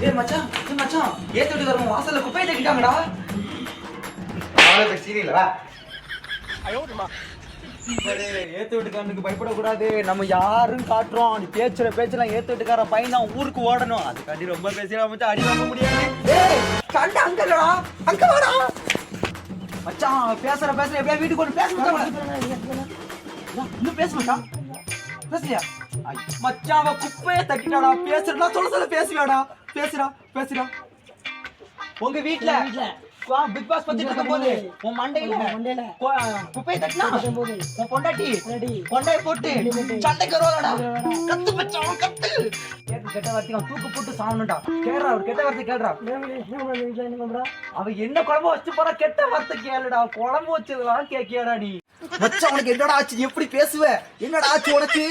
ஏய் மச்சான் ஏத்து வீட்டுக்காரங்க வாசல்ல குப்பையை தட்டிட்டாங்கடா. அவளை சீரியலா ஏத்து வீட்டுக்காரனுக்கு பயப்படக்கூடாது. நம்ம யாரும் காட்டுறோம். நீ பேச்சுலாம் ஏத்து வீட்டுக்கார பையன் தான் ஊருக்கு ஓடணும். அதுக்காண்டி ரொம்ப பேசினா மச்சான் அடி வாங்க முடியாது. ஏய் சண்டை அங்க இல்லடா, அங்க வாடா மச்சான். பேசுற எப்படியா வீட்டுக்கு கொண்டு பேச இன்னும் பேச மாட்டான். பேசலையா மச்சான்? அவன் குப்பையை தட்டிட்டாடா. பேசுறா சொல்ல பேசுவாடா. பேசுறா உங்க வீட்டுல பிக் பாஸ் பத்தி இருக்க போது உன் மண்டையில குப்பையை தட்டினா உன் பொண்டாட்டி கொண்டைய போட்டு சண்டைக்கு வருவாடா. கத்து மச்சான் கத்து. கெட்ட வார்த்தை தூக்கு போட்டு சாவணும்டா. கேடுறா அவர் கெட்ட வார்த்தை கேடுறா. அவ என்ன குழம்பு வச்சு போறா? கெட்ட வார்த்தை கேளுடா. குழம்பு வச்சதுலாம் கேக்கியாடா நீ. மச்சான் உனக்கு என்னடா ஆச்சு? எப்படி பேசுவ? என்னடா ஆச்சு உனக்கு?